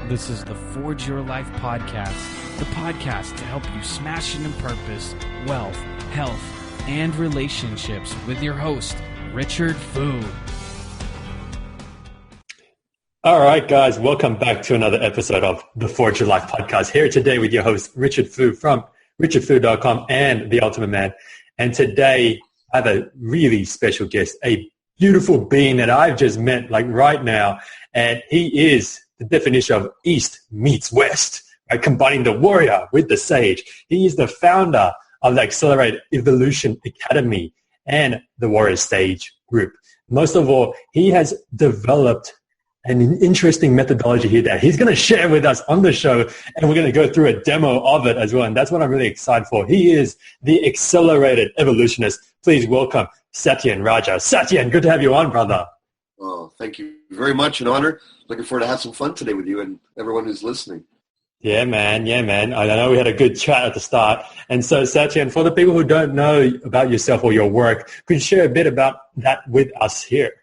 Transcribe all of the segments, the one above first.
This is the Forge Your Life podcast, the podcast to help you smash it in purpose, wealth, health, and relationships with your host, Richard Fu. All right, guys, welcome back to another episode of the Forge Your Life podcast. Here today with your host, Richard Fu from richardfu.com and The Ultimate Man. And today I have a really special guest, a beautiful being that I've just met like right now. And he is the definition of East meets West, right? Combining the warrior with the sage. He is the founder of the Accelerated Evolution Academy and the Warrior Stage Group. Most of all, he has developed an interesting methodology here that he's going to share with us on the show, and we're going to go through a demo of it as well. And that's what I'm really excited for. He is the Accelerated Evolutionist. Please welcome Satyen Raja. Satyen, good to have you on, brother. Oh, thank you very much. An honor. Looking forward to have some fun today with you and everyone who's listening. Yeah, man. I know we had a good chat at the start. And so, Satyen, for the people who don't know about yourself or your work, could you share a bit about that with us here?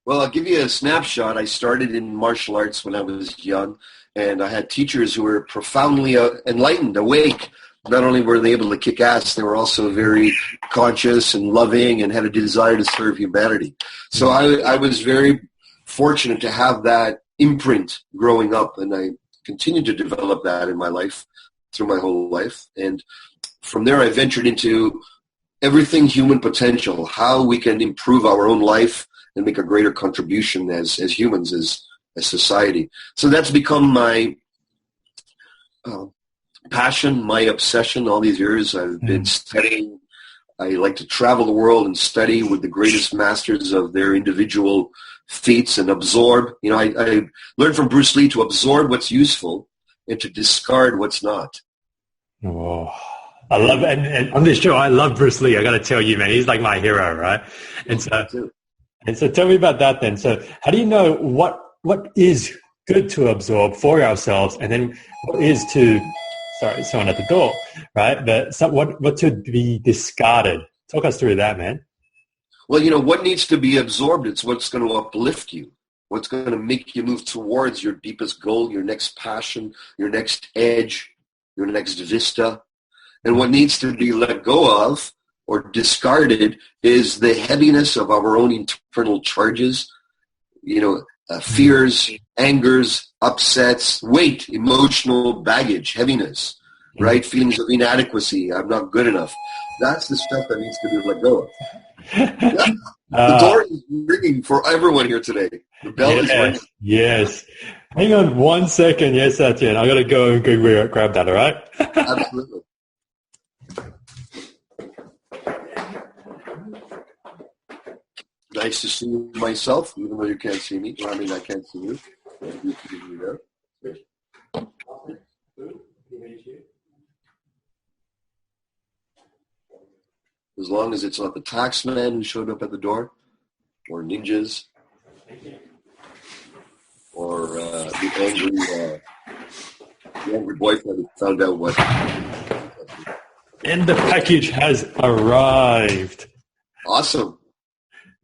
Well, I'll give you a snapshot. I started in martial arts when I was young, and I had teachers who were profoundly enlightened, awake. Not only were they able to kick ass, they were also very conscious and loving and had a desire to serve humanity. So I was very fortunate to have that imprint growing up, and I continued to develop that in my life through my whole life. And from there, I ventured into everything human potential, how we can improve our own life and make a greater contribution as humans, as society. So that's become my passion, my obsession all these years. I've been studying. I like to travel the world and study with the greatest masters of their individual feats and absorb. You know, I learned from Bruce Lee to absorb what's useful and to discard what's not. Oh, I love it. And on this show, I love Bruce Lee. I got to tell you, man, he's like my hero, right? And so tell me about that then. So how do you know what is good to absorb for ourselves, and then what is to, sorry, someone at the door, right? But what to be discarded? Talk us through that, man. Well, you know, what needs to be absorbed, it's what's going to uplift you, what's going to make you move towards your deepest goal, your next passion, your next edge, your next vista. And what needs to be let go of or discarded is the heaviness of our own internal charges, you know, fears, angers, upsets, weight, emotional baggage, heaviness, right? Feelings of inadequacy, I'm not good enough. That's the stuff that needs to be let go of. The door is ringing for everyone here today. The bell is ringing. Yes. Hang on 1 second. Yes, that's it. I got to go and go grab that, all right? Absolutely. Nice to see you myself, even though you can't see me. Well, I mean, I can't see you. As long as it's not the tax man who showed up at the door, or ninjas, or the angry boyfriend who found out what. And the package has arrived. Awesome.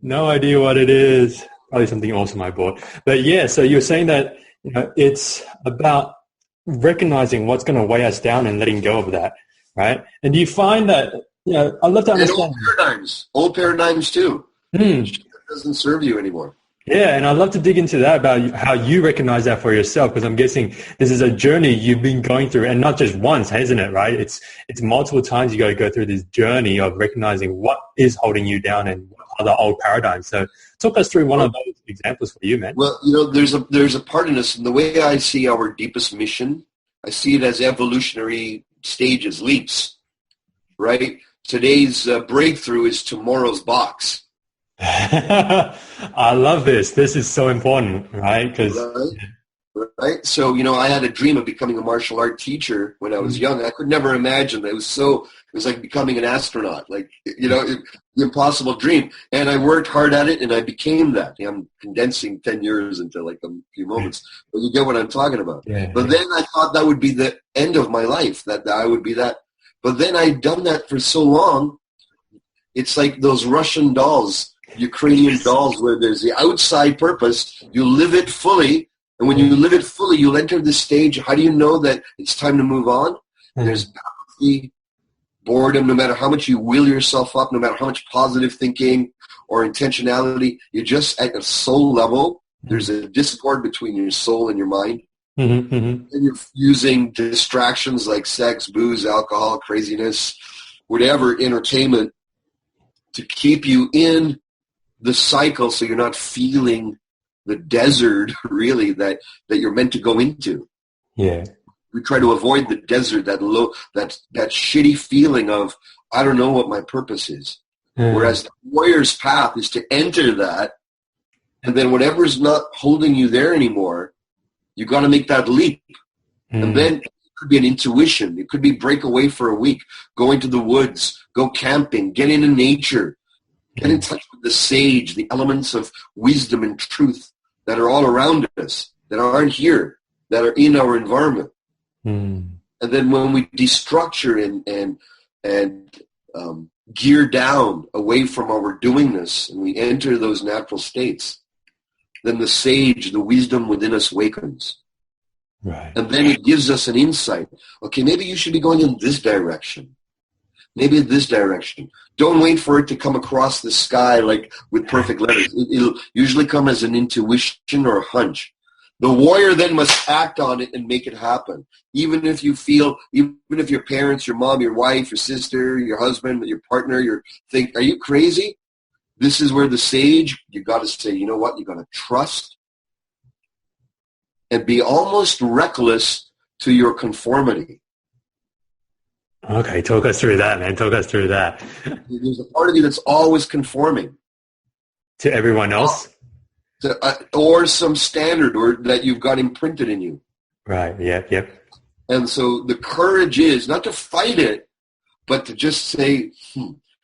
No idea what it is. Probably something awesome I bought. But yeah, so you're saying that, you know, it's about recognizing what's going to weigh us down and letting go of that, right? And do you find that, you know, I'd love to understand. And old paradigms too. It doesn't serve you anymore. Yeah, and I'd love to dig into that about how you recognize that for yourself, because I'm guessing this is a journey you've been going through, and not just once, isn't it, right? It's multiple times you got to go through this journey of recognizing what is holding you down and what are the old paradigms. So talk us through one of those examples for you, man. Well, you know, there's a part in this, and the way I see our deepest mission, I see it as evolutionary stages, leaps, right? Today's breakthrough is tomorrow's box. I love this. This is so important, right? Right. So, you know, I had a dream of becoming a martial art teacher when I was young. I could never imagine that. It was like becoming an astronaut, like, you know, the impossible dream. And I worked hard at it, and I became that. I'm condensing 10 years into like a few moments, but you get what I'm talking about. Yeah. But then I thought that would be the end of my life, that I would be that. But then I'd done that for so long. It's like those Russian dolls, Ukrainian dolls, where there's the outside purpose, you live it fully, And when you live it fully, you'll enter this stage. How do you know that it's time to move on? There's apathy, boredom, no matter how much you will yourself up, no matter how much positive thinking or intentionality, you're just at a soul level. There's a discord between your soul and your mind. And you're using distractions like sex, booze, alcohol, craziness, whatever, entertainment to keep you in the cycle so you're not feeling the desert, really, that you're meant to go into. Yeah. We try to avoid the desert, that shitty feeling of, I don't know what my purpose is. Whereas the warrior's path is to enter that, and then whatever's not holding you there anymore, you got to make that leap. And then it could be an intuition. It could be break away for a week, go into the woods, go camping, get into nature, get in touch with the sage, the elements of wisdom and truth that are all around us, that aren't here, that are in our environment. And then when we destructure and gear down away from our doingness and we enter those natural states, then the sage, the wisdom within us wakens. Right. And then it gives us an insight. Okay, maybe you should be going in this direction. Maybe in this direction. Don't wait for it to come across the sky like with perfect letters. It'll usually come as an intuition or a hunch. The warrior then must act on it and make it happen. Even if you feel, even if your parents, your mom, your wife, your sister, your husband, your partner, you think, are you crazy? This is where the sage, you got to say, you know what? You got to trust and be almost reckless to your conformity. Okay, talk us through that, man. Talk us through that. There's a part of you that's always conforming. To everyone else? Or some standard or that you've got imprinted in you. Right, yep. And so the courage is not to fight it, but to just say,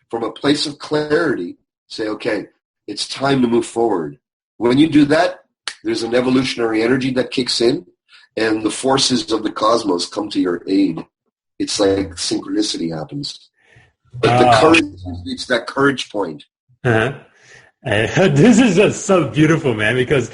from a place of clarity, say, okay, it's time to move forward. When you do that, there's an evolutionary energy that kicks in, and the forces of the cosmos come to your aid. It's like synchronicity happens. But the courage, it's that courage point. This is just so beautiful, man, because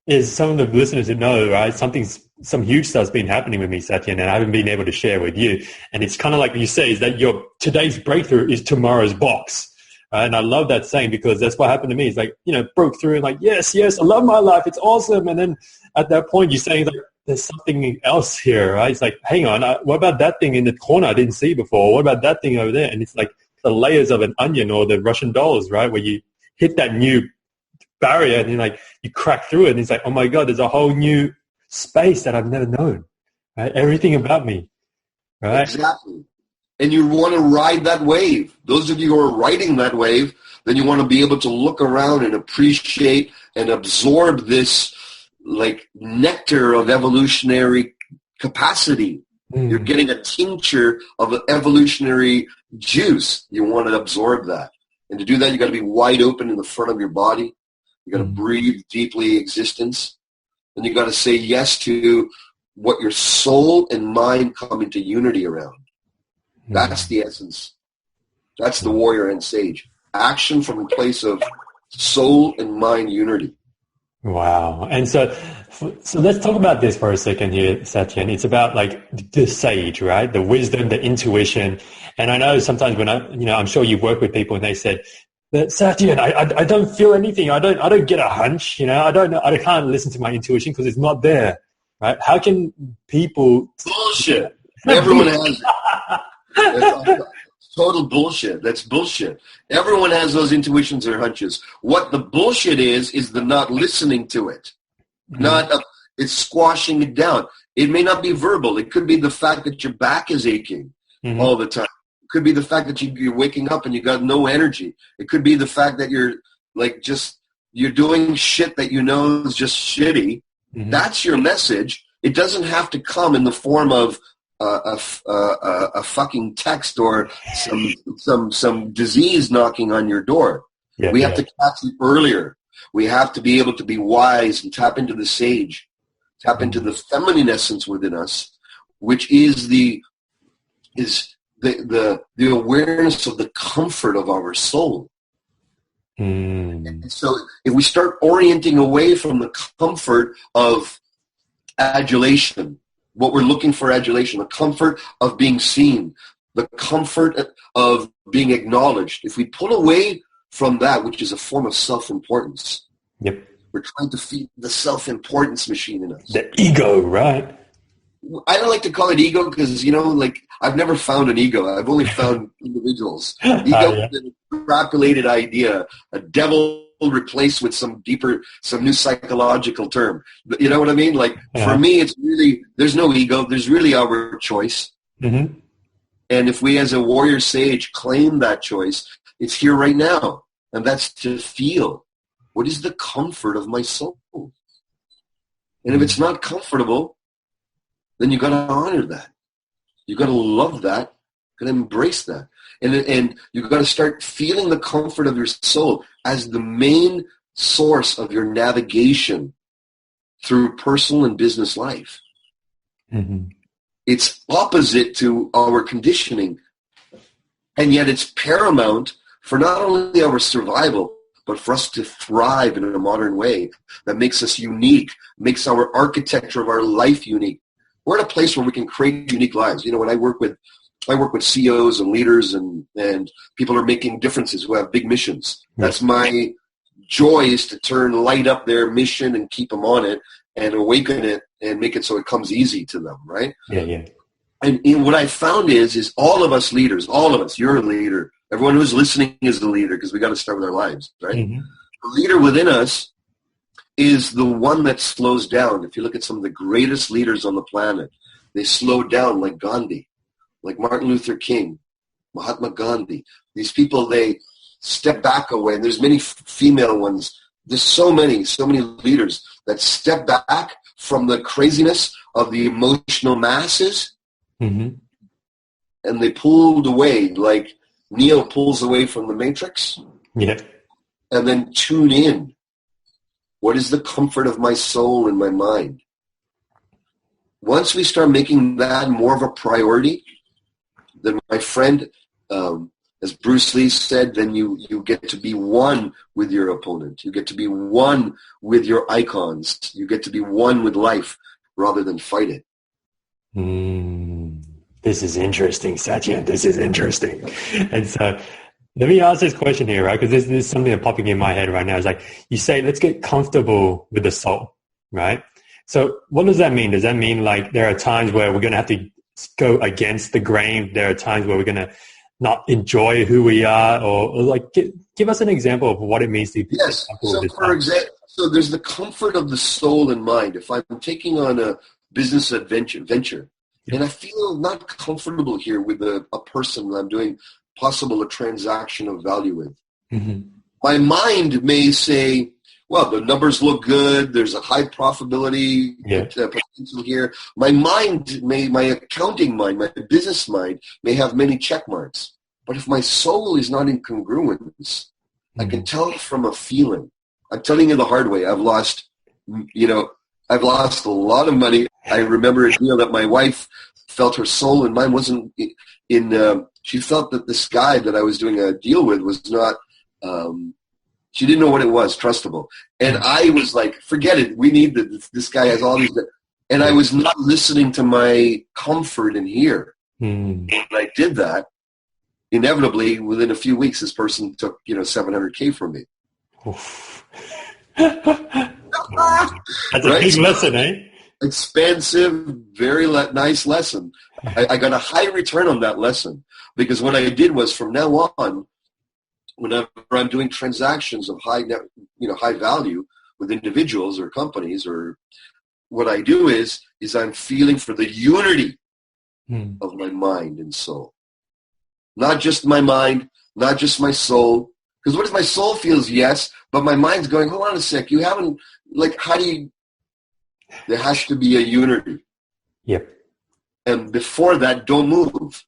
as some of the listeners who know, right, some huge stuff's been happening with me, Satyan, and I haven't been able to share with you. And it's kind of like you say, is that your today's breakthrough is tomorrow's box. And I love that saying because that's what happened to me. It's like, broke through and like, yes, I love my life. It's awesome. And then at that point, you're saying like, there's something else here, right? It's like, hang on, what about that thing in the corner I didn't see before? What about that thing over there? And it's like the layers of an onion or the Russian dolls, right? Where you hit that new barrier and you crack through it. And it's like, oh my God, there's a whole new space that I've never known, right? Everything about me, right? Exactly. And you want to ride that wave. Those of you who are riding that wave, then you want to be able to look around and appreciate and absorb this like nectar of evolutionary capacity. You're getting a tincture of evolutionary juice. You want to absorb that. And to do that, you got to be wide open in the front of your body. You got to breathe deeply existence. And you got to say yes to what your soul and mind come into unity around. That's the essence. That's the warrior and sage. Action from a place of soul and mind unity. Wow. And so let's talk about this for a second here, Satyan. It's about the sage, right? The wisdom, the intuition. And I know sometimes when I'm sure you've worked with people and they said, but Satyan, I don't feel anything. I don't get a hunch. I don't know. I can't listen to my intuition because it's not there, right? How can people? Bullshit. Everyone has it. That's total bullshit. That's bullshit. Everyone has those intuitions or hunches. What the bullshit is the not listening to it. It's squashing it down. It may not be verbal. It could be the fact that your back is aching all the time. It could be the fact that you're waking up and you got no energy. It could be the fact that you're you're doing shit that is just shitty. That's your message. It doesn't have to come in the form of a fucking text or some disease knocking on your door. We have to catch it earlier. We have to be able to be wise and tap into the sage, tap into the feminine essence within us, which is the awareness of the comfort of our soul. And so if we start orienting away from the comfort of adulation, what we're looking for adulation, the comfort of being seen, the comfort of being acknowledged, if we pull away from that, which is a form of self-importance, we're trying to feed the self-importance machine in us. The ego, right? I don't like to call it ego because, I've never found an ego. I've only found individuals. Ego is an extrapolated idea, a devil replaced with some new psychological term. You know what I mean? For me, it's really, there's no ego. There's really our choice. Mm-hmm. And if we as a warrior sage claim that choice, it's here right now. And that's to feel, what is the comfort of my soul? And if it's not comfortable, then you got to honor that. You got to love that. You got to embrace that. And you got to start feeling the comfort of your soul as the main source of your navigation through personal and business life. Mm-hmm. It's opposite to our conditioning, and yet it's paramount for not only our survival, but for us to thrive in a modern way that makes us unique, makes our architecture of our life unique. We're at a place where we can create unique lives. When I work with CEOs and leaders and people who are making differences, who have big missions. That's my joy, is to light up their mission and keep them on it and awaken it and make it so it comes easy to them, right? Yeah. And what I found is all of us leaders, all of us, you're a leader. Everyone who's listening is the leader, because we got to start with our lives, right? Mm-hmm. The leader within us is the one that slows down. If you look at some of the greatest leaders on the planet, they slow down, like Gandhi, like Martin Luther King, Mahatma Gandhi. These people, they step back away. And there's many female ones. There's so many leaders that step back from the craziness of the emotional masses, mm-hmm. and they pulled away, like Neo pulls away from the Matrix, and then tune in. What is the comfort of my soul and my mind? Once we start making that more of a priority, then, my friend, as Bruce Lee said, then you get to be one with your opponent. You get to be one with your icons. You get to be one with life rather than fight it. This is interesting, Satya. This is interesting. And so let me ask this question here, right? Because this is something that's popping in my head right now. Is like, you say, let's get comfortable with the soul, right? So what does that mean? Does that mean like there are times where we're going to have to go against the grain? There are times where we're going to not enjoy who we are, or like give us an example of what it means to be comfortable with this. For example, so there's the comfort of the soul and mind. If I'm taking on a business venture, and I feel not comfortable here with a person that I'm doing possible a transaction of value with, mm-hmm. my mind may say, well, the numbers look good. There's a high profitability potential here. My accounting mind, my business mind may have many check marks. But if my soul is not in congruence, mm-hmm. I can tell from a feeling. I'm telling you the hard way. I've lost a lot of money. I remember a deal that my wife felt her soul and mine wasn't in. She felt that this guy that I was doing a deal with was not. She didn't know what it was, trustable. And I was like, forget it. We need this guy has all these. And I was not listening to my comfort in here. Mm. When I did that, inevitably, within a few weeks, this person took, $700K from me. That's a big lesson, eh? Expansive, very nice lesson. I got a high return on that lesson, because what I did was, from now on, whenever I'm doing transactions of high value with individuals or companies, or what I do is I'm feeling for the unity of my mind and soul. Not just my mind, not just my soul. Because what if my soul feels yes, but my mind's going, hold on a sec, you haven't, there has to be a unity. Yep. And before that, don't move.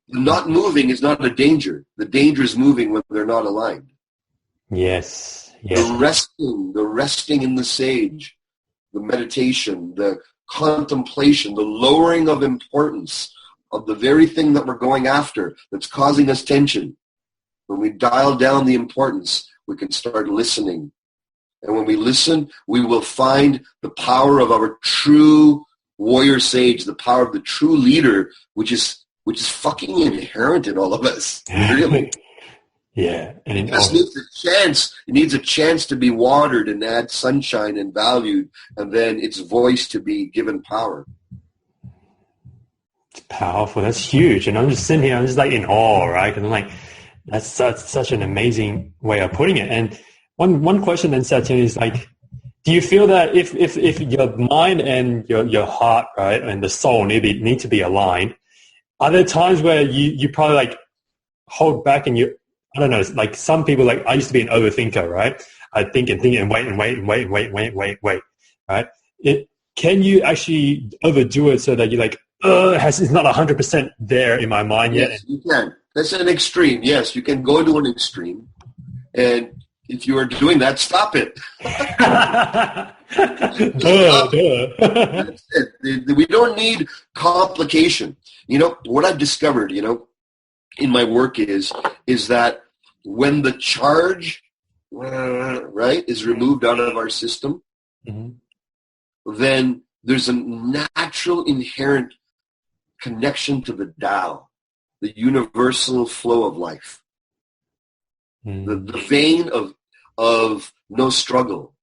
Not moving is not a danger. The danger is moving when they're not aligned. Yes. The resting in the sage, the meditation, the contemplation, the lowering of importance of the very thing that we're going after that's causing us tension. When we dial down the importance, we can start listening. And when we listen, we will find the power of our true warrior sage, the power of the true leader, which is fucking inherent in all of us. Really. Yeah. And it just needs a chance. It needs a chance to be watered and add sunshine and valued, and then its voice to be given power. It's powerful. That's huge. And I'm just sitting here, I'm just like in awe, right? Because I'm like, that's such an amazing way of putting it. And one question then, Satyan, is like, do you feel that if your mind and your heart, right, and the soul need to be aligned, are there times where you probably like hold back and I don't know, like some people, like I used to be an overthinker, right? I'd think and wait, right? Can you actually overdo it so that you're like, it's not 100% there in my mind yet? Yes, you can. That's an extreme. Yes, you can go to an extreme. And if you are doing that, stop it. That's it. We don't need complication. You know, what I've discovered, you know, in my work is that when the charge, right, is removed out of our system, then there's a natural inherent connection to the Tao, the universal flow of life, the vein of no struggle.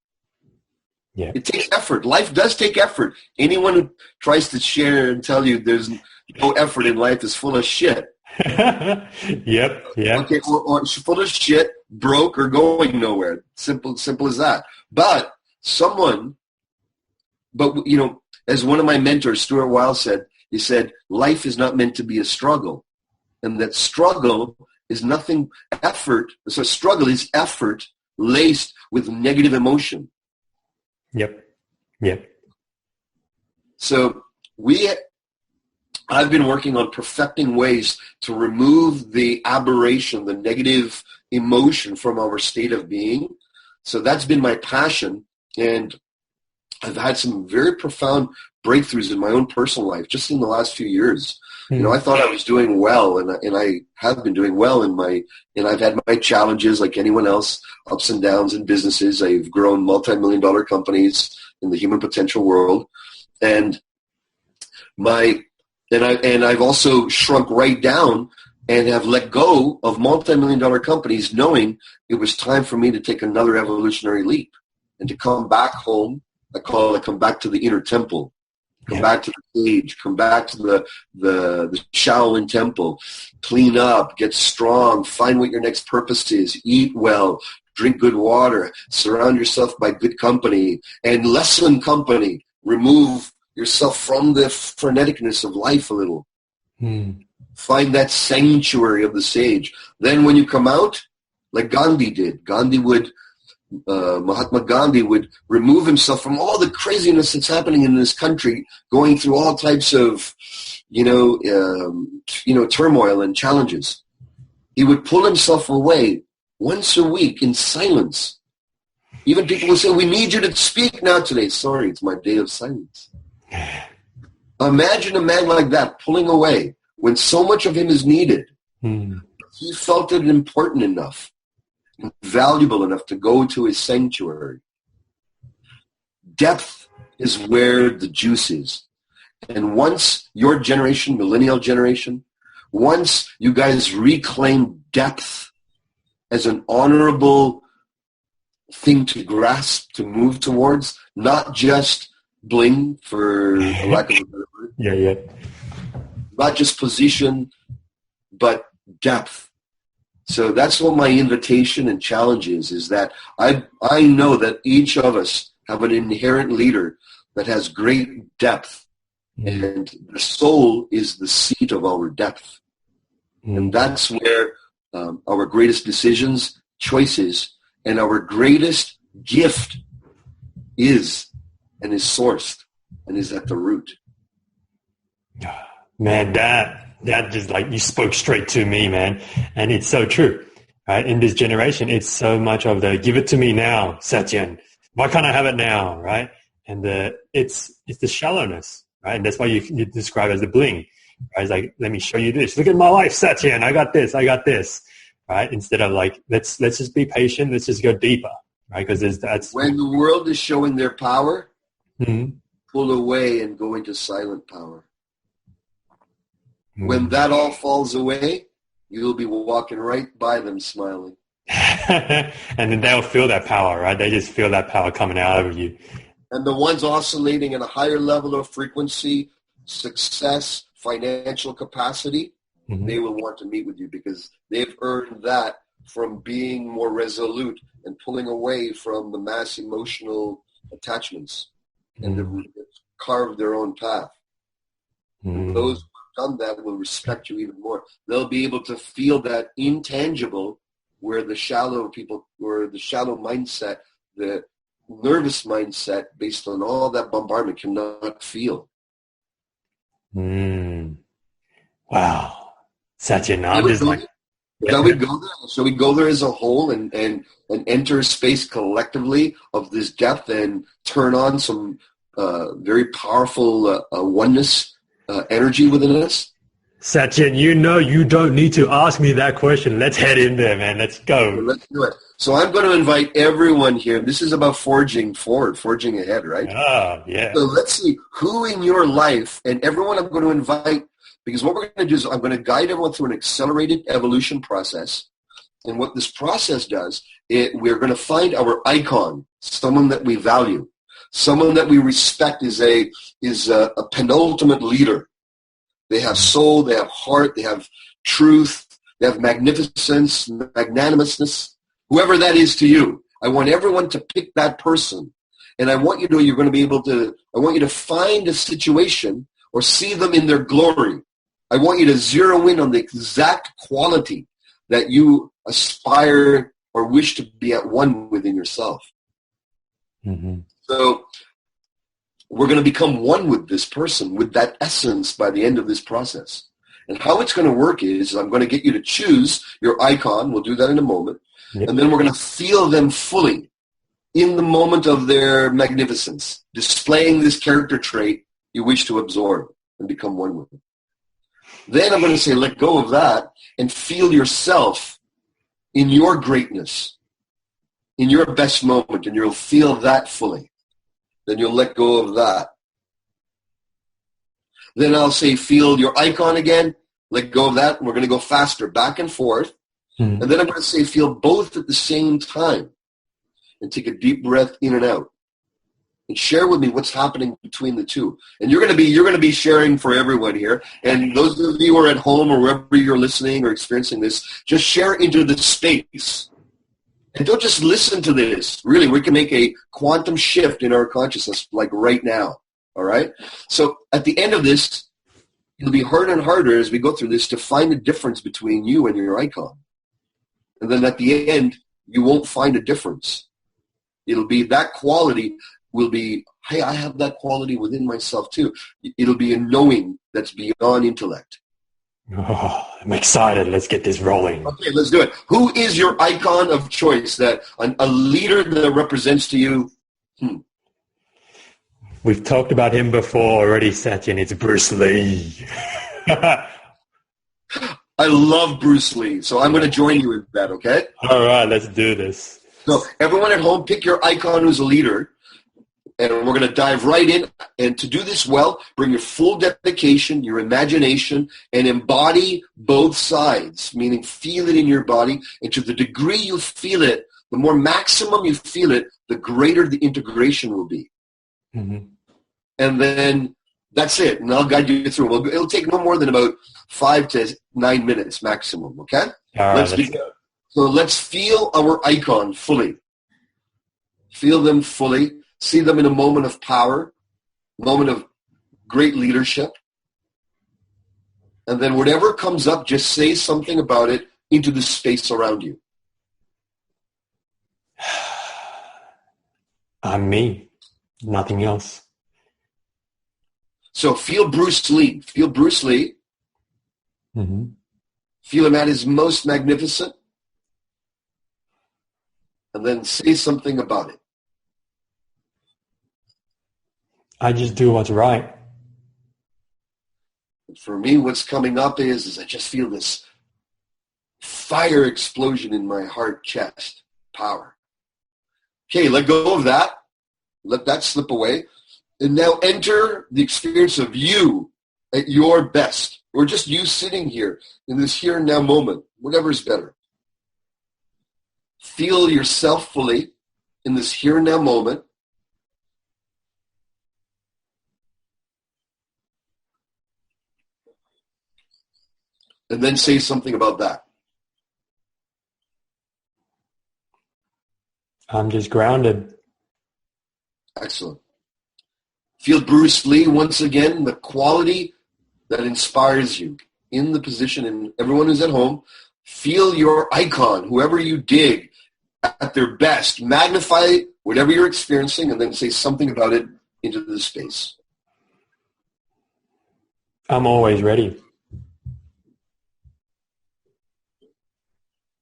Yeah. It takes effort. Life does take effort. Anyone who tries to share and tell you there's no effort in life is full of shit. Yep. Okay, or full of shit, broke, or going nowhere. Simple as that. But you know, as one of my mentors, Stuart Weil, said, he said, life is not meant to be a struggle. And that struggle is nothing effort. So struggle is effort laced with negative emotion. Yep. So I've been working on perfecting ways to remove the aberration, the negative emotion from our state of being. So that's been my passion. And I've had some very profound breakthroughs in my own personal life just in the last few years. You know, I thought I was doing well, and I have been doing well and I've had my challenges like anyone else, ups and downs in businesses. I've grown multi-million-dollar companies in the human potential world, and I've also shrunk right down and have let go of multi-million-dollar companies, knowing it was time for me to take another evolutionary leap and to come back home. I call it come back to the inner temple. Come back to the cage. Come back to the Shaolin temple. Clean up. Get strong. Find what your next purpose is. Eat well. Drink good water. Surround yourself by good company and lessen company. Remove yourself from the freneticness of life a little. Find that sanctuary of the sage. Then when you come out, like Gandhi did, Mahatma Gandhi would remove himself from all the craziness that's happening in this country, going through all types of, turmoil and challenges. He would pull himself away once a week in silence. Even people would say, "We need you to speak now today." Sorry, it's my day of silence. Imagine a man like that pulling away when so much of him is needed. He felt it important enough, valuable enough to go to his sanctuary. Depth is where the juice is. And once your generation, millennial generation, once you guys reclaim depth as an honorable thing to grasp, to move towards, not just bling, for a lack of a better word. Not just position, but depth. So that's what my invitation and challenge is that I know that each of us have an inherent leader that has great depth. And the soul is the seat of our depth. And that's where our greatest decisions, choices, and our greatest gift is and is sourced and is at the root. Man, that just like you spoke straight to me, man. And it's so true, right? In this generation, it's so much of the give it to me now, Satyan. Why can't I have it now, right? And it's the shallowness, right? And that's why you describe it as the bling, right? It's like, let me show you this. Look at my life, Satyan. I got this. right? Instead of like, let's just be patient. Let's just go deeper, right? Because that's when the world is showing their power, Mhm. pull away and go into silent power. Mhm. When that all falls away, you'll be walking right by them smiling. And then they'll feel that power, right? They just feel that power coming out of you. And the ones oscillating at a higher level of frequency, success, financial capacity, Mhm. they will want to meet with you because they've earned that from being more resolute and pulling away from the mass emotional attachments and they've carved their own path. And those who have done that will respect you even more. They'll be able to feel that intangible where the shallow people, or the shallow mindset, the nervous mindset based on all that bombardment cannot feel. Wow. Satyan, I'm just like... Shall we go there? Shall we go there as a whole and enter a space collectively of this depth and turn on some very powerful oneness energy within us? Satyan, you don't need to ask me that question. Let's head in there, man. Let's go. Let's do it. So I'm going to invite everyone here. This is about forging forward, forging ahead, right? Oh, yeah. So let's see who in your life, and everyone I'm going to invite, because what we're going to do is I'm going to guide everyone through an accelerated evolution process. And what this process does, we're going to find our icon, someone that we value, someone that we respect is a penultimate leader. They have soul, they have heart, they have truth, they have magnificence, magnanimousness, whoever that is to you. I want everyone to pick that person. And I want you to find a situation or see them in their glory. I want you to zero in on the exact quality that you aspire or wish to be at one within yourself. Mm-hmm. So we're going to become one with this person, with that essence by the end of this process. And how it's going to work is I'm going to get you to choose your icon. We'll do that in a moment. Yep. And then we're going to feel them fully in the moment of their magnificence, displaying this character trait you wish to absorb and become one with. Then I'm going to say, let go of that and feel yourself in your greatness, in your best moment, and you'll feel that fully. Then you'll let go of that. Then I'll say, feel your icon again, let go of that, and we're going to go faster, back and forth. Mm-hmm. And then I'm going to say, feel both at the same time. And take a deep breath in and out. And share with me what's happening between the two. And you're going to be sharing for everyone here. And those of you who are at home or wherever you're listening or experiencing this, just share into the space. And don't just listen to this. Really, we can make a quantum shift in our consciousness like right now. All right? So at the end of this, it'll be harder and harder as we go through this to find the difference between you and your icon. And then at the end, you won't find a difference. It'll be that quality will be, hey, I have that quality within myself too. It'll be a knowing that's beyond intellect. Oh, I'm excited. Let's get this rolling. Okay, let's do it. Who is your icon of choice, that a leader that represents to you? We've talked about him before already, Satyan. It's Bruce Lee. I love Bruce Lee, so I'm going to join you in that, okay? All right, let's do this. So everyone at home, pick your icon who's a leader, and we're going to dive right in. And to do this well, bring your full dedication, your imagination, and embody both sides, meaning feel it in your body. And to the degree you feel it, the more maximum you feel it, the greater the integration will be. Mm-hmm. And then that's it. And I'll guide you through. It'll take no more than about 5 to 9 minutes maximum, okay? All right, let's begin. So let's feel our icon fully. Feel them fully. See them in a moment of power, moment of great leadership. And then whatever comes up, just say something about it into the space around you. I'm me. Nothing else. So feel Bruce Lee. Feel Bruce Lee. Mm-hmm. Feel him at his most magnificent. And then say something about it. I just do what's right. For me, what's coming up is I just feel this Fire explosion in my heart, chest, power. Okay, let go of that. Let that slip away. And now enter the experience of you at your best, or just you sitting here in this here and now moment, whatever is better. Feel yourself fully in this here and now moment. And then say something about that. I'm just grounded. Excellent. Feel Bruce Lee once again, the quality that inspires you in the position, and everyone who's at home, feel your icon, whoever you dig, at their best. Magnify whatever you're experiencing and then say something about it into the space. I'm always ready.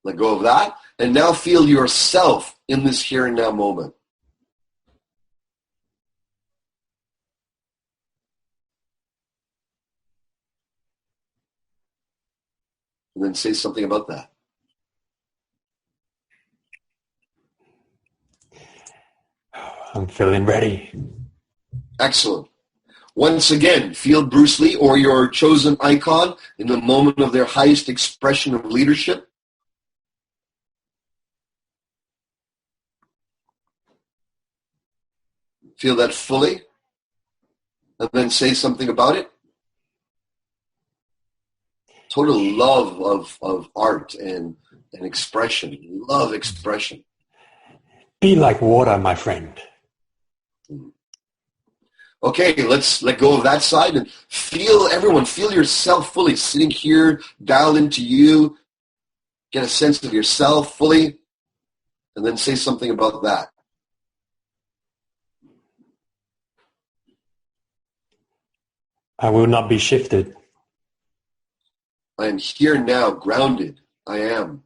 Let go of that. And now feel yourself in this here and now moment. And then say something about that. I'm feeling ready. Excellent. Once again, feel Bruce Lee or your chosen icon in the moment of their highest expression of leadership. Feel that fully. And then say something about it. Total love of art and expression. Love expression. Be like water, my friend. Okay, let's let go of that side and feel yourself fully sitting here, dialed into you. Get a sense of yourself fully, and then say something about that. I will not be shifted. I am here now, grounded. I am.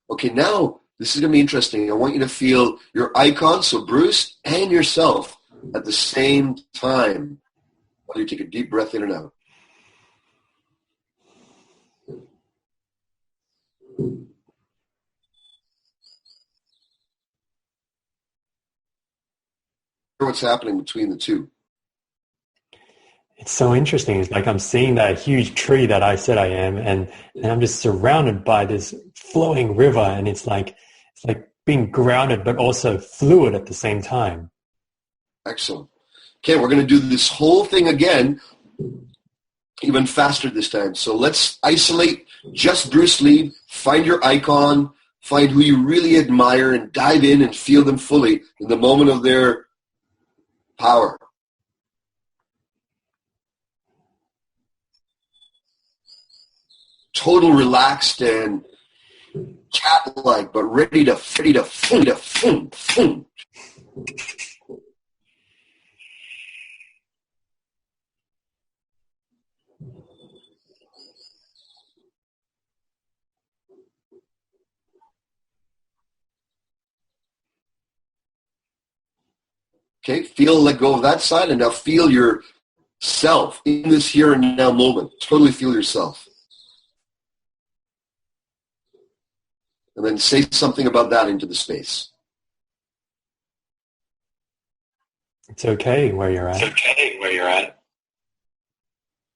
Okay, now this is going to be interesting. I want you to feel your icon, so Bruce, and yourself at the same time. While you take a deep breath in and out. What's happening between the two? It's so interesting. It's like I'm seeing that huge tree that I said I am, and I'm just surrounded by this flowing river, and it's like being grounded but also fluid at the same time. Excellent. Okay, we're going to do this whole thing again, even faster this time. So let's isolate just Bruce Lee, find your icon, find who you really admire, and dive in and feel them fully in the moment of their power. Total relaxed and cat-like, but ready to. Okay, let go of that side, and now feel yourself in this here and now moment. Totally feel yourself. And then say something about that into the space. It's okay where you're at. It's okay where you're at.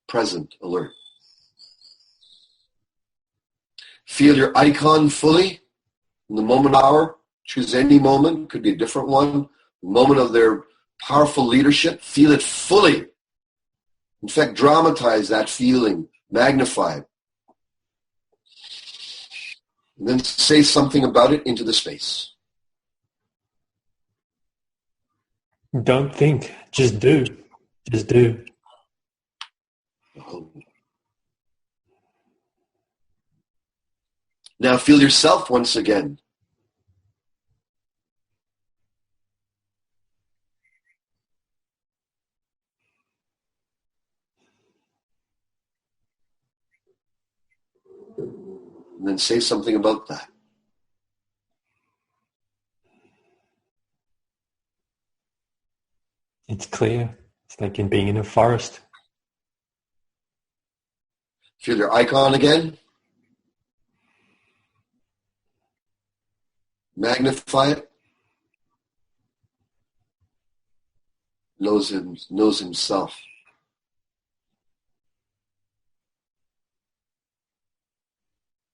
Present, alert. Feel your icon fully in the moment hour. Choose any moment, could be a different one. The moment of their powerful leadership. Feel it fully. In fact, dramatize that feeling. Magnify it. And then say something about it into the space. Don't think, just do. Just do. Now feel yourself once again. And then say something about that. It's clear. It's like in being in a forest. Feel your icon again. magnify it, knows himself.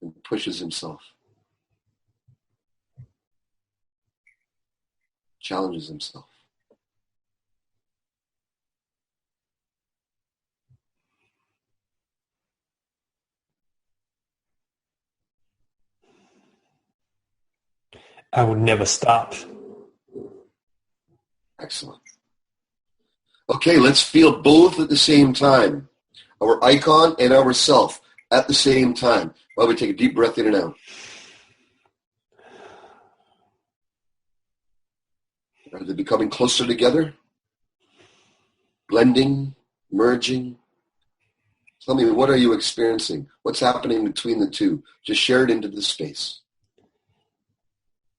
And pushes himself. Challenges himself. I will never stop. Excellent. Okay, let's feel both at the same time. Our icon and our self at the same time. While we take a deep breath in and out. Are they becoming closer together? Blending, merging? Tell me, what are you experiencing? What's happening between the two? Just share it into the space.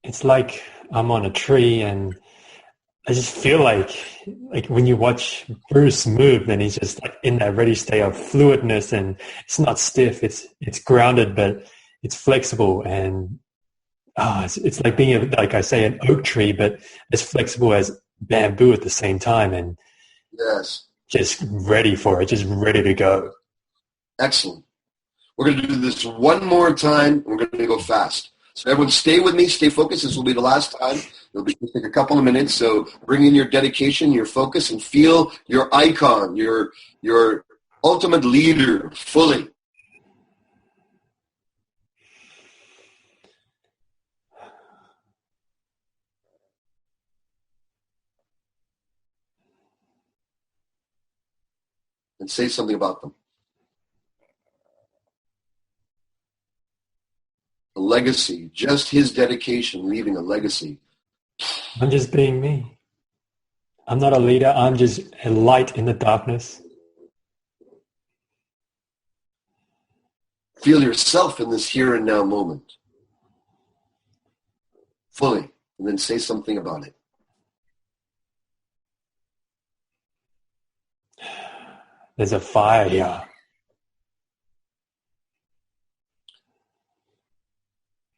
It's like I'm on a tree and I just feel like when you watch Bruce move, then he's just like in that ready state of fluidness, and it's not stiff, it's grounded, but it's flexible, and it's like being, like I say, an oak tree, but as flexible as bamboo at the same time, and yes, just ready for it, just ready to go. Excellent. We're going to do this one more time. We're going to go fast. So everyone stay with me, stay focused. This will be the last time. It'll take a couple of minutes. So bring in your dedication, your focus, and feel your icon, your ultimate leader fully. And say something about them. A legacy, just his dedication, leaving a legacy. I'm just being me. I'm not a leader. I'm just a light in the darkness. Feel yourself in this here and now moment. Fully. And then say something about it. There's a fire here.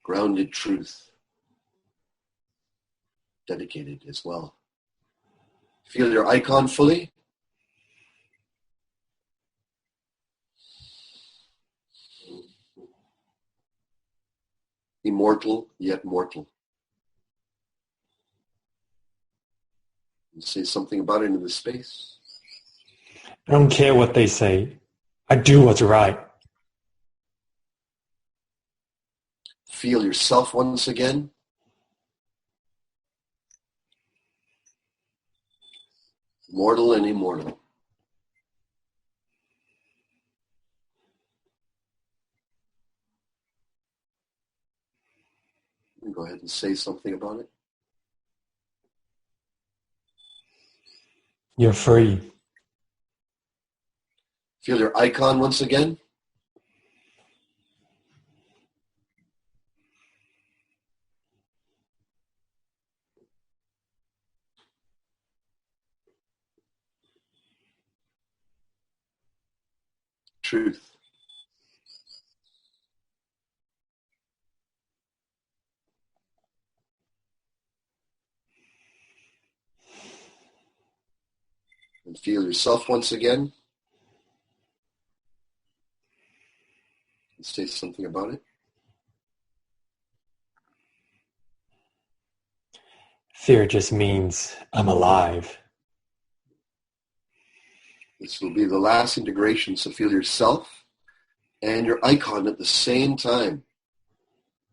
Grounded truth. Dedicated as well. Feel your icon fully. Immortal yet mortal. And say something about it in the space. I don't care what they say. I do what's right. Feel yourself once again. Mortal and immortal. Go ahead and say something about it. You're free. Feel your icon once again. Truth. And feel yourself once again. And say something about it. Fear just means I'm alive. This will be the last integration, so feel yourself and your icon at the same time.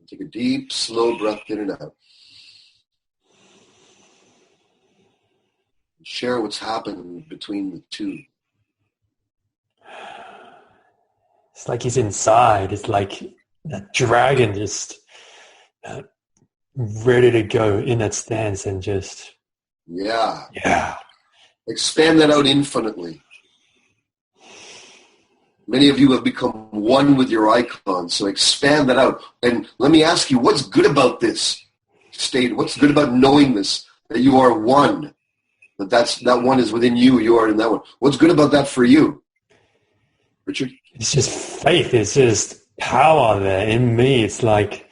Take a deep, slow breath in and out. Share what's happening between the two. It's like he's inside. It's like that dragon just ready to go in that stance and just... Yeah. Expand that out infinitely. Many of you have become one with your icon, so expand that out. And let me ask you, what's good about this state? What's good about knowing this, that you are one? That one is within you, you are in that one. What's good about that for you? Richard? It's just faith. It's just power there in me. It's like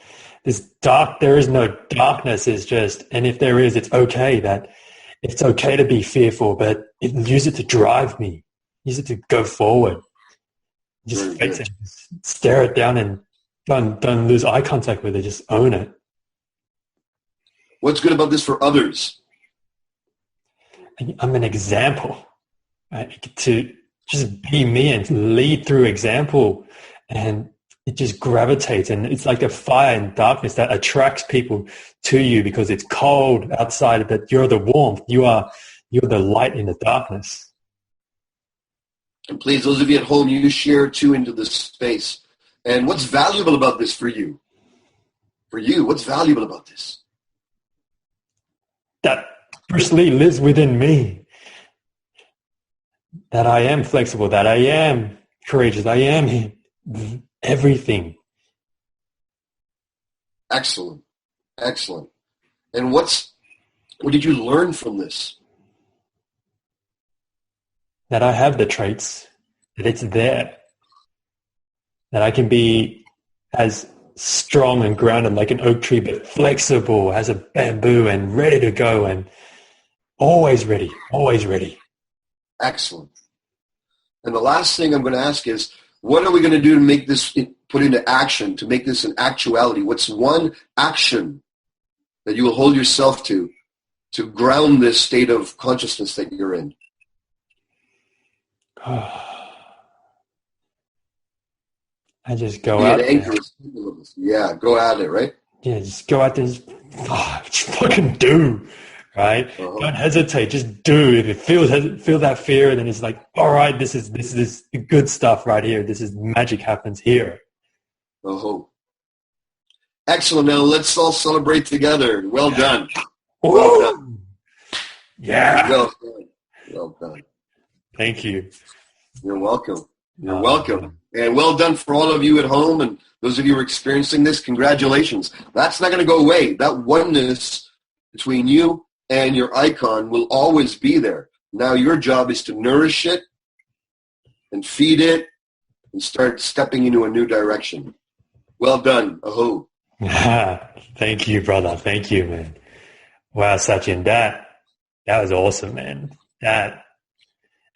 there is no darkness. Is just, and if there is, it's okay to be fearful, but use it to drive me. Use it to go forward. Just face it, just stare it down, and don't lose eye contact with it. Just own it. What's good about this for others? I'm an example, right? To just be me and lead through example, and it just gravitates, and it's like a fire in darkness that attracts people to you because it's cold outside, but you're the warmth. You're the light in the darkness. And please, those of you at home, you share too into this space. And what's valuable about this for you? For you, what's valuable about this? That Bruce Lee lives within me. That I am flexible, that I am courageous, I am everything. Excellent. Excellent. And what did you learn from this? That I have the traits, that it's there, that I can be as strong and grounded like an oak tree, but flexible as a bamboo and ready to go and always ready, always ready. Excellent. And the last thing I'm going to ask is, what are we going to do to make this put into action, to make this an actuality? What's one action that you will hold yourself to ground this state of consciousness that you're in? I just go out there. Yeah, go at it, right? Yeah, just go out there and just fucking do, right? Uh-huh. Don't hesitate, just do. If it feel that fear, then it's like, all right, this is the good stuff right here. This is magic happens here. Oh, excellent. Now let's all celebrate together. Well done. Ooh. Well done. Yeah. Well done. Well done. Thank you. You're welcome. You're welcome. And well done for all of you at home and those of you who are experiencing this. Congratulations. That's not going to go away. That oneness between you and your icon will always be there. Now your job is to nourish it and feed it and start stepping into a new direction. Well done. Aho. Thank you, brother. Thank you, man. Wow, Sachin, that was awesome, man.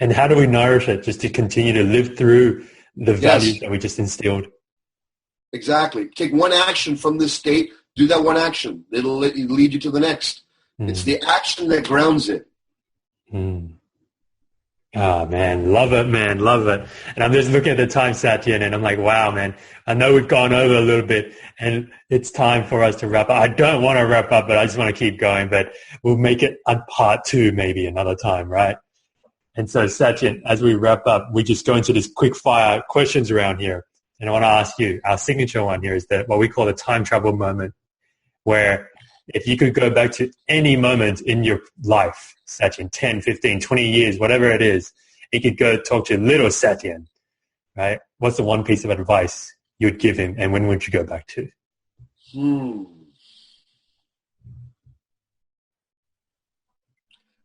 And how do we nourish it? Just to continue to live through the values that we just instilled. Exactly. Take one action from this state. Do that one action. It'll lead you to the next. It's the action that grounds it. Oh, man. Love it, man. Love it. And I'm just looking at the time, Satyan, and I'm like, wow, man. I know we've gone over a little bit, and it's time for us to wrap up. I don't want to wrap up, but I just want to keep going. But we'll make it a part 2 maybe another time, right? And so, Sachin, as we wrap up, we just go into this quick fire questions around here. And I want to ask you, our signature one here is what we call the time travel moment, where if you could go back to any moment in your life, Sachin, 10, 15, 20 years, whatever it is, you could go talk to little Satyan, right? What's the one piece of advice you would give him, and when would you go back to?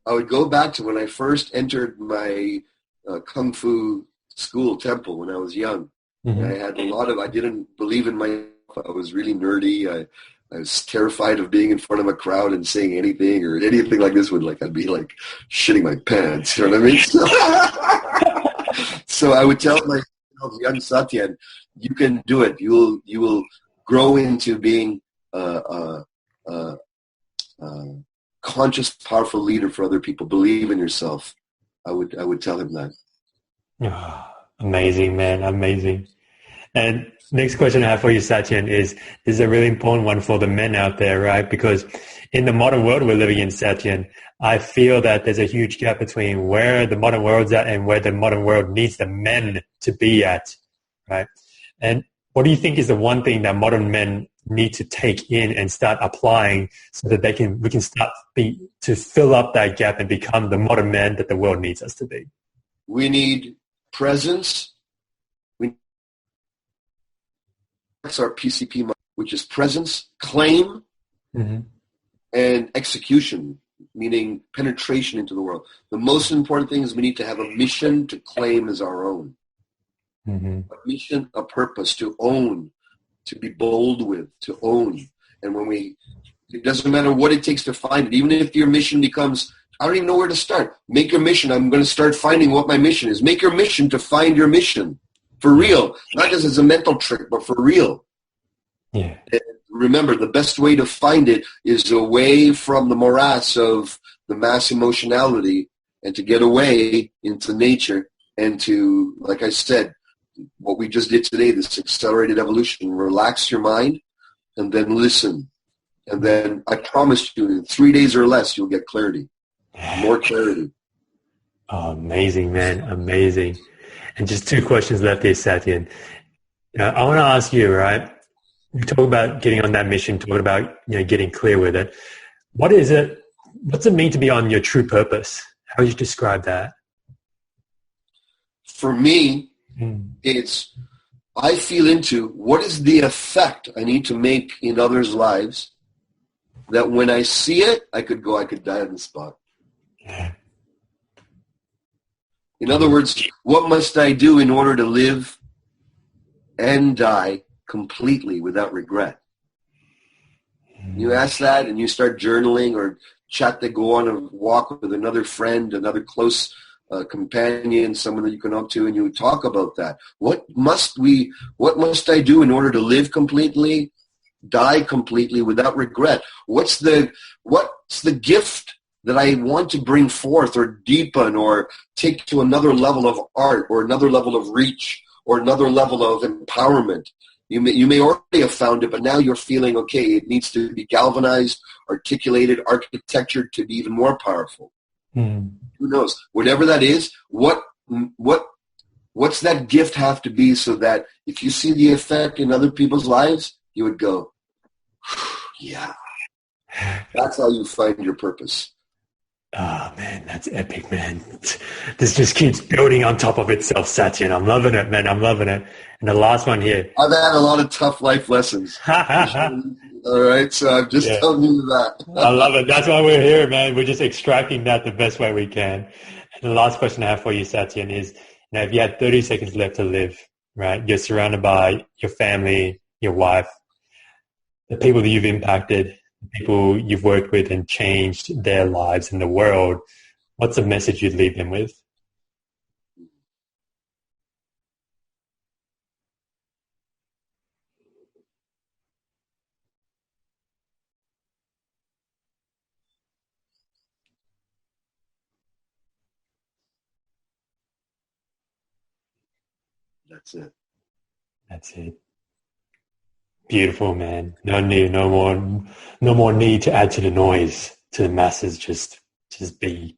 I would go back to when I first entered my Kung Fu school temple when I was young. Mm-hmm. I had I didn't believe in myself. I was really nerdy. I was terrified of being in front of a crowd and saying anything or anything like this I'd be like shitting my pants. You know what I mean? So I would tell myself, young Satyan, you can do it. You will grow into being conscious, powerful leader for other people. Believe in yourself. I would tell him that. Oh, amazing, man. Amazing. And next question I have for you, Satyan, is a really important one for the men out there, right? Because in the modern world we're living in, Satyan, I feel that there's a huge gap between where the modern world's at and where the modern world needs the men to be at, right? And what do you think is the one thing that modern men need to take in and start applying so that we can start to fill up that gap and become the modern men that the world needs us to be? We need presence. That's our PCP, which is presence, claim, and execution, meaning penetration into the world. The most important thing is we need to have a mission to claim as our own. A mission, a purpose to own, to be bold with, to own. And it doesn't matter what it takes to find it. Even if your mission becomes, I don't even know where to start. Make your mission. I'm going to start finding what my mission is. Make your mission to find your mission. For real. Not just as a mental trick, but for real. Yeah. And remember, the best way to find it is away from the morass of the mass emotionality and to get away into nature and to, like I said, what we just did today, this accelerated evolution, relax your mind and then listen. And then I promise you, in 3 days or less, you'll get clarity, more clarity. Oh, amazing, man. Amazing. And just 2 questions left here, Satyan. I want to ask you, right? You talk about getting on that mission, talking about getting clear with it. What is it? What's it mean to be on your true purpose? How would you describe that? For me, it's I feel into what is the effect I need to make in others' lives that when I see it, I could die on the spot. Yeah. In other words, what must I do in order to live and die completely without regret? You ask that and you start journaling or go on a walk with another friend, another close companion, someone that you can up to, and you talk about that. What must I do in order to live completely, die completely without regret? What's the gift that I want to bring forth or deepen or take to another level of art or another level of reach or another level of empowerment? You may already have found it, but now you're feeling, okay, it needs to be galvanized, articulated, architectured to be even more powerful. Who knows? Whatever that is, what's that gift have to be so that if you see the effect in other people's lives, you would go, yeah. That's how you find your purpose. Oh, man, that's epic, man. This just keeps building on top of itself, Satyan. I'm loving it, man. I'm loving it. And the last one here. I've had a lot of tough life lessons. All right, so I'm just telling you that. I love it. That's why we're here, man. We're just extracting that the best way we can. And the last question I have for you, Satyan, is, if you had 30 seconds left to live, right? You're surrounded by your family, your wife, the people that you've impacted, people you've worked with and changed their lives in the world. What's the message you'd leave them with? That's it. That's it. Beautiful, man. No more need to add to the noise, to the masses. Just be.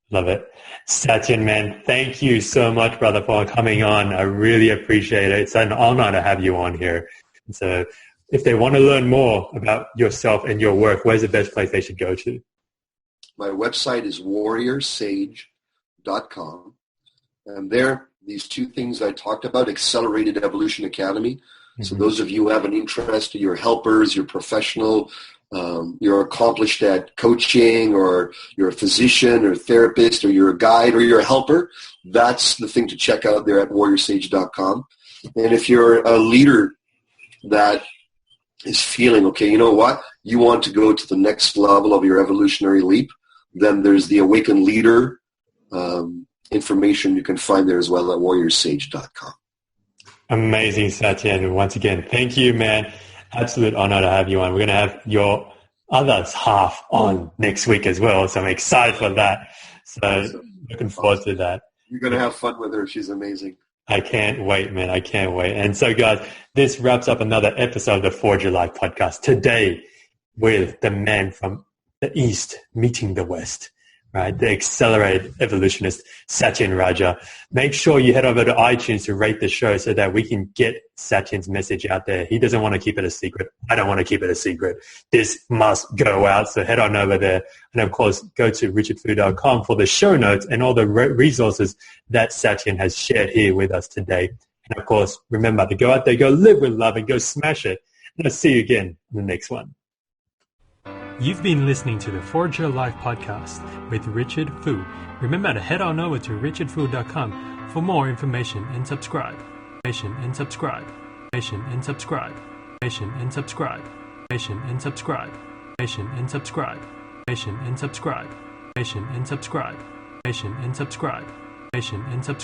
Love it. Satyan, man, thank you so much, brother, for coming on. I really appreciate it. It's an honor to have you on here. So if they want to learn more about yourself and your work, where's the best place they should go to? My website is warriorsage.com. And there, these 2 things I talked about, Accelerated Evolution Academy. So those of you who have an interest, you're helpers, you're professional, you're accomplished at coaching, or you're a physician or therapist, or you're a guide or you're a helper, that's the thing to check out there at warriorsage.com. And if you're a leader that is feeling, okay, you know what, you want to go to the next level of your evolutionary leap, then there's the Awakened Leader information you can find there as well at warriorsage.com. Amazing, Satyan. Once again, thank you, man. Absolute honor to have you on. We're going to have your other half on next week as well, so I'm excited for that. So looking forward to that. You're going to have fun with her. She's amazing. I can't wait, man. I can't wait. And so, guys, this wraps up another episode of the Forge Your Life podcast today with the man from the East meeting the West. Right, the accelerated evolutionist, Satyan Raja. Make sure you head over to iTunes to rate the show so that we can get Satyan's message out there. He doesn't want to keep it a secret. I don't want to keep it a secret. This must go out, so head on over there. And, of course, go to richardfu.com for the show notes and all the resources that Satyan has shared here with us today. And, of course, remember to go out there, go live with love, and go smash it. And I'll see you again in the next one. You've been listening to the Forge Your Life podcast with Richard Fu. Remember to head on over to richardfu.com for more information and subscribe. And subscribe. And subscribe. And subscribe. and subscribe. And subscribe. And subscribe. And subscribe. And subscribe. And subscribe. And subscribe.